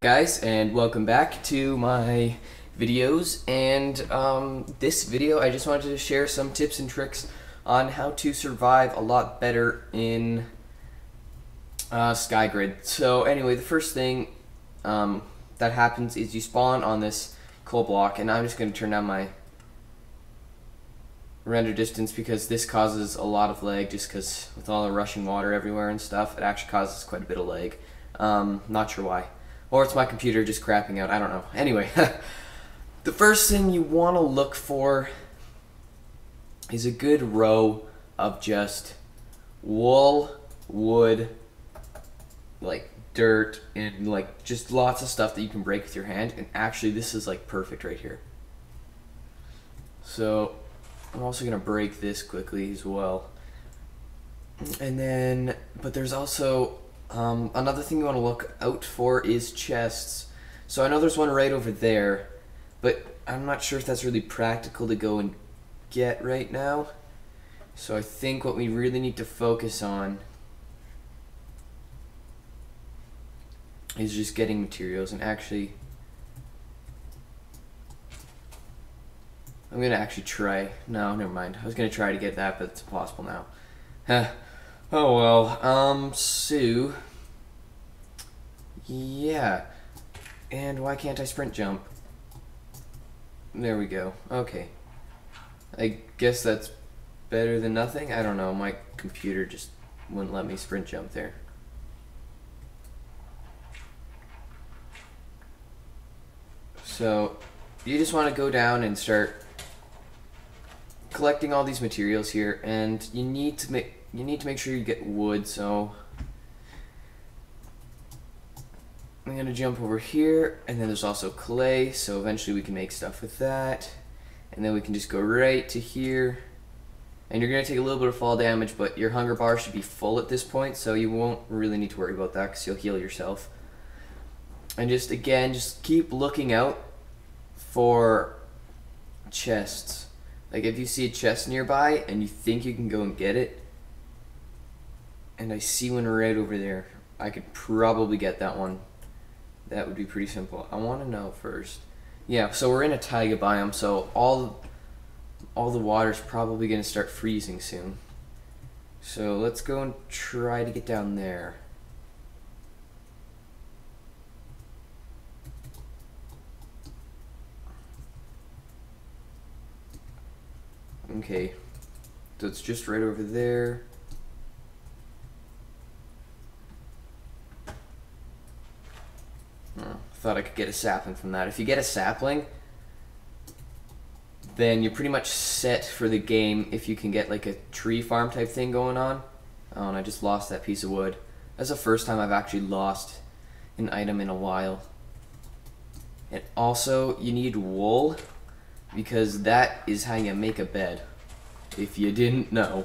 Guys, and welcome back to my videos. And this video I just wanted to share some tips and tricks on how to survive a lot better in SkyGrid. So anyway, the first thing that happens is you spawn on this coal block, and I'm just going to turn down my render distance because this causes a lot of lag, just because with all the rushing water everywhere and stuff, it actually causes quite a bit of lag. Not sure why. Or it's my computer just crapping out, I don't know. Anyway, the first thing you want to look for is a good row of just wool, wood, like dirt, and like just lots of stuff that you can break with your hand. And actually this is like perfect right here. So I'm also going to break this quickly as well. And then, but there's also another thing you want to look out for is chests. So I know there's one right over there, but I'm not sure if that's really practical to go and get right now. So I think what we really need to focus on is just getting materials. And actually, I'm going to actually try. No, never mind. I was going to try to get that, but it's impossible now. Oh well, so, yeah, and why can't I sprint jump? There we go, okay. I guess that's better than nothing? I don't know, my computer just wouldn't let me sprint jump there. So, you just want to go down and start collecting all these materials here, and you need to make sure you get wood. So I'm gonna jump over here, and then there's also clay, so eventually we can make stuff with that, and then we can just go right to here, and you're gonna take a little bit of fall damage, but your hunger bar should be full at this point, so you won't really need to worry about that because you'll heal yourself. And just again, just keep looking out for chests. Like if you see a chest nearby and you think you can go and get it, and I see one right over there, I could probably get that one. That would be pretty simple. I want to know first. Yeah, so we're in a taiga biome, so all the water's probably going to start freezing soon. So let's go and try to get down there. Okay, so it's just right over there. Thought I could get a sapling from that. If you get a sapling, then you're pretty much set for the game if you can get like a tree farm type thing going on. Oh, and I just lost that piece of wood. That's the first time I've actually lost an item in a while. And also, you need wool, because that is how you make a bed, if you didn't know.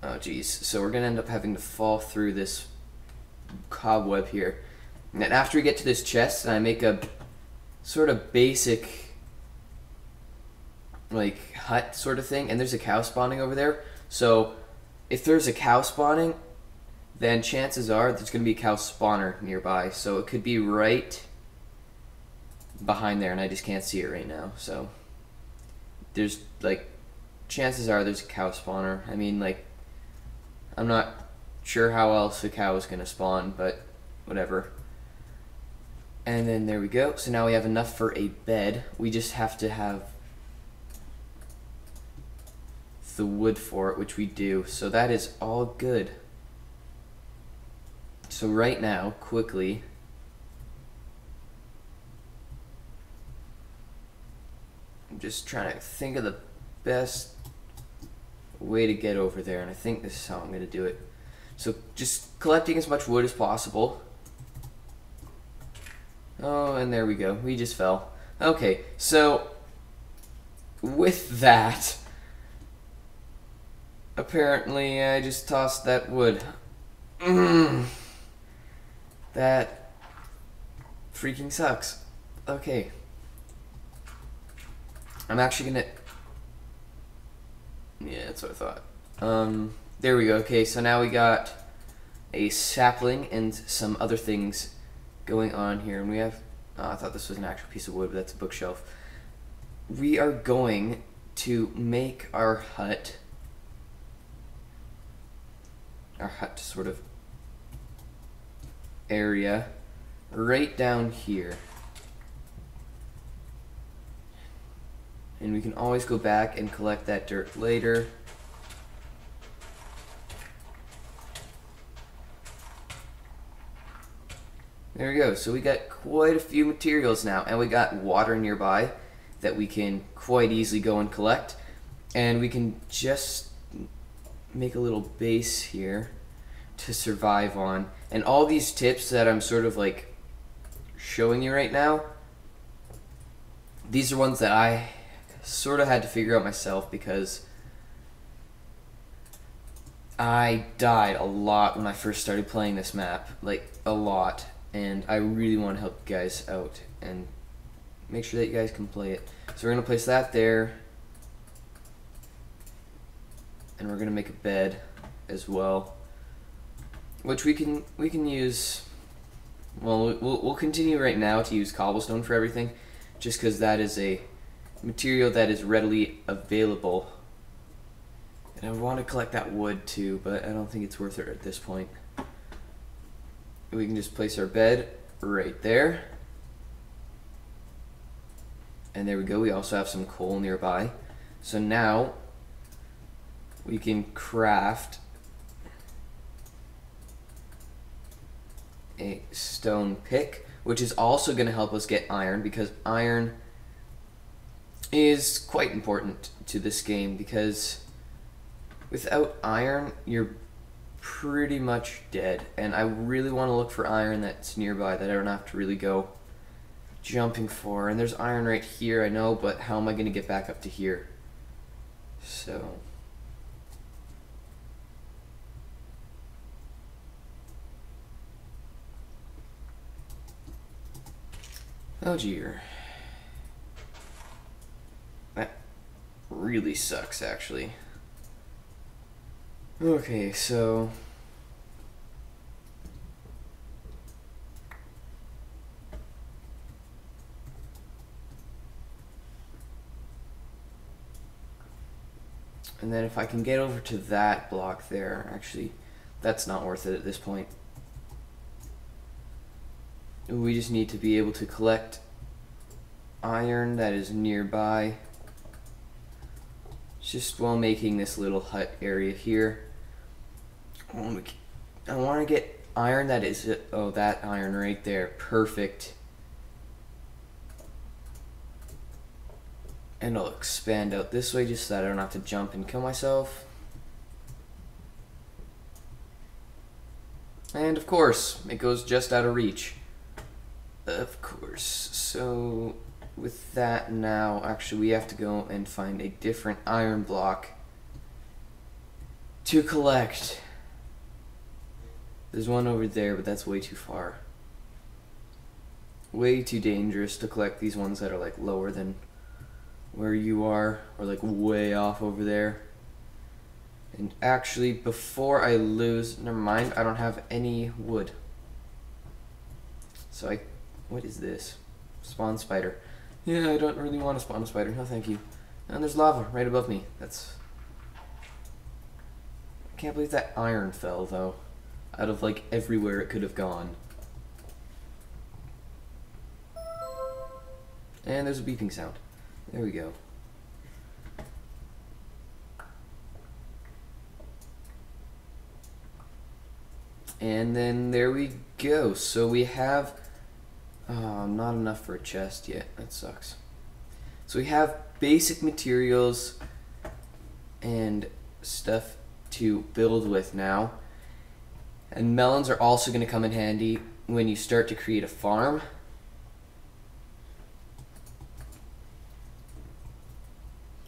Oh geez, so we're gonna end up having to fall through this cobweb here. And then after we get to this chest, and I make a sort of basic like hut sort of thing, and there's a cow spawning over there. So if there's a cow spawning, then chances are there's going to be a cow spawner nearby. So it could be right behind there, and I just can't see it right now. So there's like, chances are there's a cow spawner. I mean, like, I'm not sure how else a cow is going to spawn, but whatever. And then there we go. So now we have enough for a bed. We just have to have the wood for it, which we do. So that is all good. So right now, quickly, I'm just trying to think of the best way to get over there, and I think this is how I'm going to do it. So just collecting as much wood as possible. Oh, and there we go. We just fell. Okay, so with that, apparently I just tossed that wood. That freaking sucks. Okay. I'm actually gonna... Yeah, that's what I thought. There we go. Okay, so now we got a sapling and some other things going on here, and we have, I thought this was an actual piece of wood, but that's a bookshelf. We are going to make our hut sort of area right down here. And we can always go back and collect that dirt later. There we go. So we got quite a few materials now, and we got water nearby that we can quite easily go and collect. And we can just make a little base here to survive on. And all these tips that I'm sort of like showing you right now, these are ones that I sort of had to figure out myself, because I died a lot when I first started playing this map, like a lot, and I really want to help you guys out and make sure that you guys can play it. So we're going to place that there, and we're going to make a bed as well, which we can use. Well, we'll continue right now to use cobblestone for everything, just because that is a material that is readily available. And I want to collect that wood too, but I don't think it's worth it at this point. We can just place our bed right there. And there we go. We also have some coal nearby. So now we can craft a stone pick, which is also going to help us get iron, because iron is quite important to this game, because without iron you're pretty much dead, and I really want to look for iron that's nearby that I don't have to really go jumping for. And there's iron right here, I know, but how am I going to get back up to here? So oh dear. That really sucks, actually. Okay, so and then if I can get over to that block there, actually, that's not worth it at this point. We just need to be able to collect iron that is nearby, just while making this little hut area here. I want to get iron that is, oh, that iron right there, perfect. And I'll expand out this way just so that I don't have to jump and kill myself. And of course, it goes just out of reach. Of course. So with that now, actually we have to go and find a different iron block to collect. There's one over there, but that's way too far. Way too dangerous to collect these ones that are like lower than where you are, or like way off over there. And actually, before I lose, never mind, I don't have any wood. So what is this? Spawn spider. Yeah, I don't really want to spawn a spider, no thank you. And there's lava right above me. I can't believe that iron fell though, out of like everywhere it could have gone. And there's a beeping sound. There we go. And then there we go. So we have not enough for a chest yet. That sucks. So we have basic materials and stuff to build with now. And melons are also going to come in handy when you start to create a farm.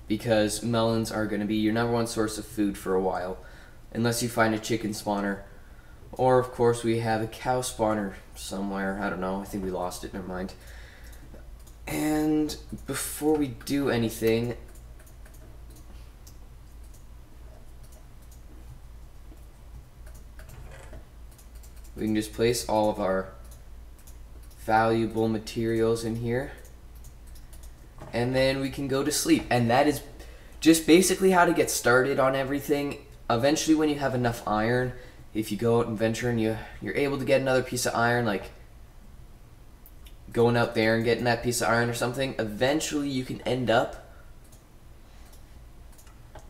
Because melons are going to be your #1 source of food for a while, unless you find a chicken spawner. Or, of course, we have a cow spawner somewhere. I don't know. I think we lost it. Never mind. And before we do anything, we can just place all of our valuable materials in here. And then we can go to sleep. And that is just basically how to get started on everything. Eventually, when you have enough iron, if you go out and venture and you're able to get another piece of iron, like going out there and getting that piece of iron or something, eventually you can end up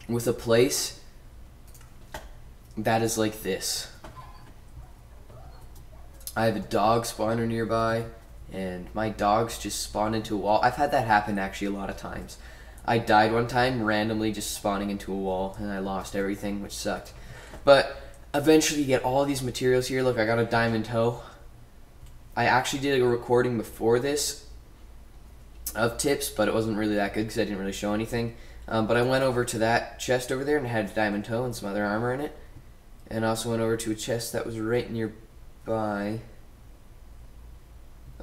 with a place that is like this. I have a dog spawner nearby, and my dogs just spawn into a wall. I've had that happen actually a lot of times. I died one time randomly just spawning into a wall, and I lost everything, which sucked. But eventually you get all these materials here. Look, I got a diamond hoe. I actually did a recording before this of tips, but it wasn't really that good because I didn't really show anything. But I went over to that chest over there and it had a diamond toe and some other armor in it. And I also went over to a chest that was right nearby.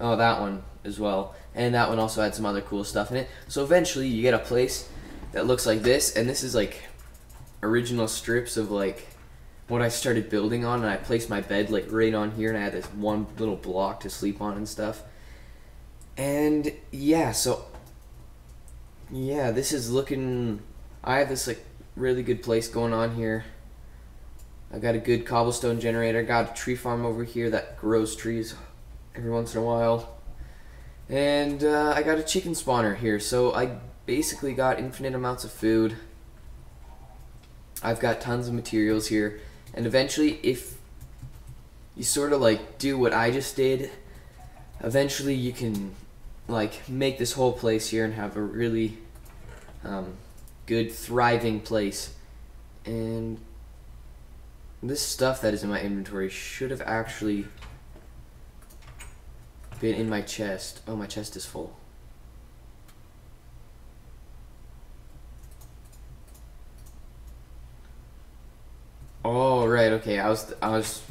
Oh, that one as well. And that one also had some other cool stuff in it. So eventually you get a place that looks like this, and this is like original strips of like what I started building on, and I placed my bed like right on here, and I had this one little block to sleep on and stuff. And yeah, so yeah, this is looking, I have this like really good place going on here. I got a good cobblestone generator, got a tree farm over here that grows trees every once in a while. And I got a chicken spawner here, so I basically got infinite amounts of food. I've got tons of materials here, and eventually if you sort of like do what I just did, eventually you can like make this whole place here and have a really good thriving place. And this stuff that is in my inventory should have actually been in my chest. Oh, my chest is full. Oh, right, okay, I was,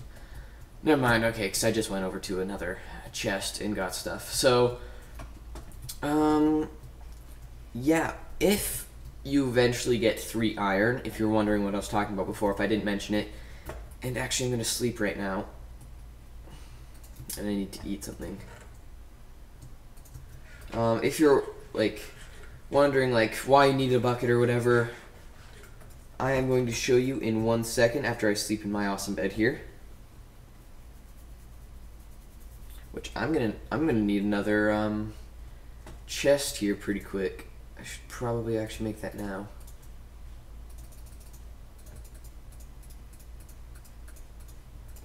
never mind, okay, because I just went over to another chest and got stuff. So, yeah, if you eventually get 3 iron, if you're wondering what I was talking about before, if I didn't mention it, and actually I'm going to sleep right now, and I need to eat something. If you're, like, wondering, like, why you need a bucket or whatever, I am going to show you in 1 second after I sleep in my awesome bed here. Which I'm gonna need another, chest here pretty quick. I should probably actually make that now.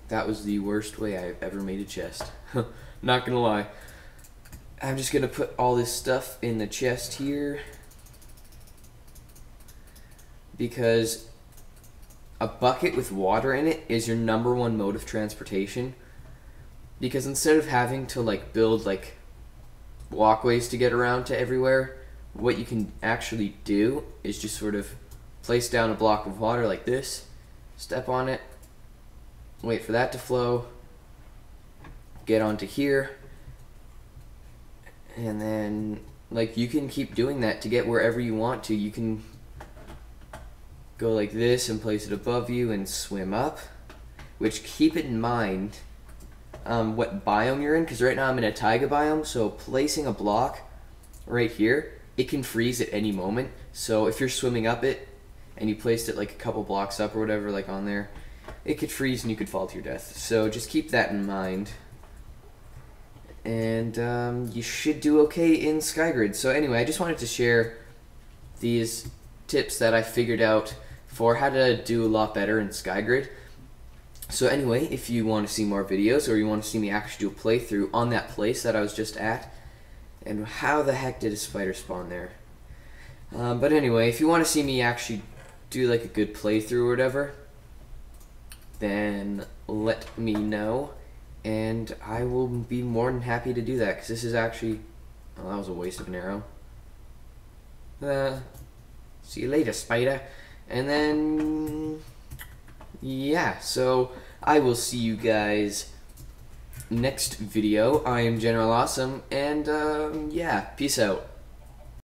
That was the worst way I've ever made a chest. Not gonna lie. I'm just gonna put all this stuff in the chest here, because a bucket with water in it is your #1 mode of transportation. Because instead of having to like build like walkways to get around to everywhere, what you can actually do is just sort of place down a block of water like this, step on it, wait for that to flow, get onto here, and then like you can keep doing that to get wherever you want to. You can go like this and place it above you and swim up, which keep in mind what biome you're in, because right now I'm in a taiga biome, so placing a block right here, it can freeze at any moment. So if you're swimming up it and you placed it like a couple blocks up or whatever, like on there, it could freeze and you could fall to your death. So just keep that in mind, and you should do okay in SkyGrid. So anyway, I just wanted to share these tips that I figured out for how to do a lot better in SkyGrid. So anyway, if you want to see more videos, or you want to see me actually do a playthrough on that place that I was just at, and how the heck did a spider spawn there? But anyway, if you want to see me actually do like a good playthrough or whatever, then let me know, and I will be more than happy to do that, because this is actually, oh, that was a waste of an arrow. See you later, spider. And then, yeah, so I will see you guys next video. I am General Awesome, and yeah, peace out.